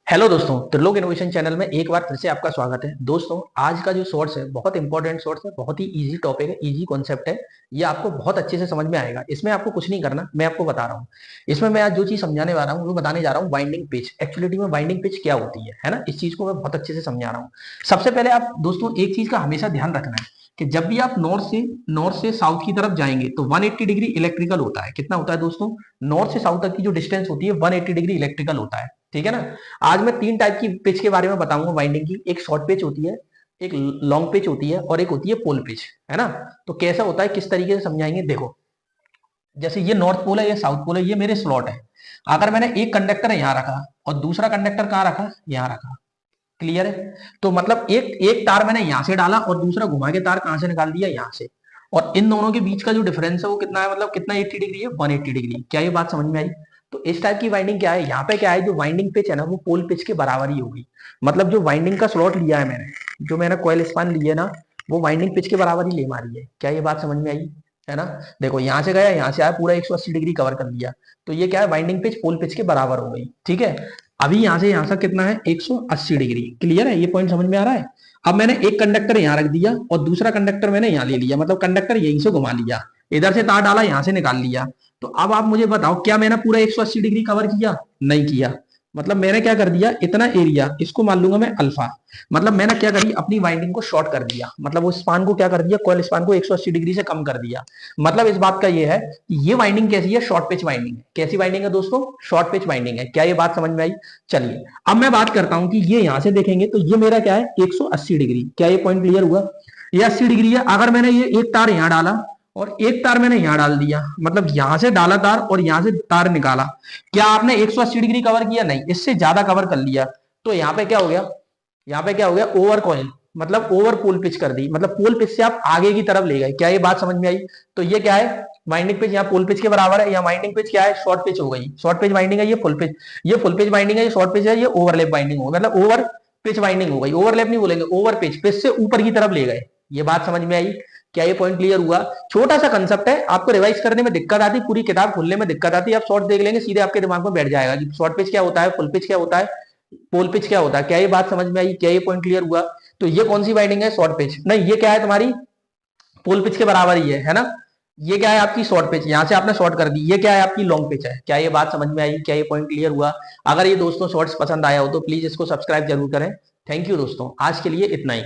Hello दोस्तों, Trilok innovation channel में एक बार फिर से आपका स्वागत है। दोस्तों, आज का जो शॉर्ट्स है बहुत इंपॉर्टेंट शॉर्ट्स है, बहुत ही इजी टॉपिक है, इजी कॉन्सेप्ट है। ये आपको बहुत अच्छे से समझ में आएगा। इसमें आपको कुछ नहीं करना, मैं आपको बता रहा हूँ। इसमें मैं आज जो चीज समझाने वाला हूँ वो बताने जा रहा हूँ वाइंडिंग पिच। एक्चुअली में वाइंडिंग पिच क्या होती है ना, इस चीज को मैं बहुत अच्छे से समझा रहा हूँ। सबसे पहले आप दोस्तों एक चीज का हमेशा ध्यान रखना है कि जब भी आप नॉर्थ से साउथ की तरफ जाएंगे तो 180 डिग्री इलेक्ट्रिकल होता है। कितना होता है दोस्तों? नॉर्थ से साउथ तक की जो डिस्टेंस होती है 180 डिग्री इलेक्ट्रिकल होता है। ठीक है ना। आज मैं तीन टाइप की पिच के बारे में बताऊंगा वाइंडिंग की। एक शॉर्ट पिच होती है, एक लॉन्ग पिच होती है और एक होती है पोल पिच, है ना। तो कैसा होता है, किस तरीके से समझाएंगे, देखो। जैसे ये नॉर्थ पोल है, ये साउथ पोल है, ये मेरे स्लॉट है। अगर मैंने एक कंडक्टर यहाँ रखा और दूसरा कंडक्टर कहाँ रखा, यहाँ रखा। क्लियर है? तो मतलब एक एक तार मैंने यहां से डाला और दूसरा घुमा के तार कहां से निकाल दिया, यहां से। और इन दोनों के बीच का जो डिफरेंस है वो कितना है, मतलब कितना 80 डिग्री है, 180 डिग्री। क्या ये बात समझ में आई? तो इस टाइप की वाइंडिंग क्या है, यहाँ पे क्या है, जो वाइंडिंग पिच है ना वो पोल पिच के बराबर ही होगी। मतलब जो वाइंडिंग का स्लॉट लिया है मैंने, जो मैंने कॉइल स्पान लिए ना, वो वाइंडिंग पिच के बराबर ही ले मारी है। क्या ये बात समझ में आई? है ना। देखो, यहां से गया, यहां से आया, पूरा 180 डिग्री कवर कर लिया। तो ये क्या है, वाइंडिंग पिच पोल पिच के बराबर हो गई। ठीक है। अभी यहां से यहां तक कितना है, 180 डिग्री। क्लियर है? ये पॉइंट समझ में आ रहा है? अब मैंने एक कंडक्टर यहां रख दिया और दूसरा कंडक्टर मैंने यहां ले लिया, मतलब कंडक्टर यहीं से घुमा लिया, इधर से तार डाला, यहां से निकाल लिया। तो अब आप मुझे बताओ, क्या मैंने पूरा 180 डिग्री कवर किया? नहीं किया। मतलब मैंने क्या कर दिया, इतना एरिया, इसको मान लूंगा मैं अल्फा। मतलब मैंने क्या करी, अपनी वाइंडिंग को शॉर्ट कर दिया। मतलब उस स्पान को क्या कर दिया, कॉइल स्पान को 180 डिग्री से कम कर दिया। मतलब इस बात का ये है कि ये वाइंडिंग कैसी है, शॉर्ट पिच वाइंडिंग है। कैसी वाइंडिंग है दोस्तों? शॉर्ट पिच वाइंडिंग है। क्या ये बात समझ में आई? चलिए, अब मैं बात करता हूं कि ये यहां से देखेंगे तो ये मेरा क्या है, 180 डिग्री। क्या ये पॉइंट क्लियर हुआ? ये 80 डिग्री है। अगर मैंने ये एक तार यहां डाला और एक तार मैंने यहां डाल दिया, मतलब यहां से डाला तार और यहां से तार निकाला, क्या आपने 180 डिग्री कवर किया? नहीं, इससे ज्यादा कवर कर लिया। तो यहाँ पे क्या हो गया, यहाँ पे क्या हो गया, ओवर कॉइल, मतलब ओवर पोल पिच कर दी। मतलब पोल पिच से आप आगे की तरफ ले गए। क्या ये बात समझ में आई? तो ये क्या है, वाइंडिंग पिच यहाँ पोल पिच के बराबर है। यहाँ वाइंडिंग पिच क्या है, शॉर्ट पिच हो गई। शॉर्ट पिच वाइंडिंग है, ये फुल पिच, ये फुल पिच वाइंडिंग है, ये शॉर्ट पिच है, ये ओवरलैप वाइंडिंग हो गई। मतलब ओवर पिच वाइंडिंग हो गई। ओवरलैप नहीं बोलेंगे, ओवर पिच, पिच से ऊपर की तरफ ले गए। ये बात समझ में आई? क्या ये पॉइंट क्लियर हुआ? छोटा सा कंसेप्ट है, आपको रिवाइज करने में दिक्कत आती, पूरी किताब खोलने में दिक्कत आती है। आप शॉर्ट देख लेंगे, सीधे आपके दिमाग में बैठ जाएगा कि शॉर्ट पिच क्या होता है, फुल पिच क्या होता है, पोल पिच क्या होता है। क्या ये बात समझ में आई? क्या ये पॉइंट क्लियर हुआ? तो ये कौन सी वाइंडिंग है, शॉर्ट पिच। नहीं, ये क्या है तुम्हारी, पोल पिच के बराबर ही है ना। ये क्या है आपकी शॉर्ट पिच, यहां से आपने शॉर्ट कर दी। ये क्या है आपकी लॉन्ग पिच है। क्या ये बात समझ में आई? क्या ये पॉइंट क्लियर हुआ? अगर ये दोस्तों शॉर्ट्स पसंद आया हो तो प्लीज इसको सब्सक्राइब जरूर करें। थैंक यू दोस्तों, आज के लिए इतना ही।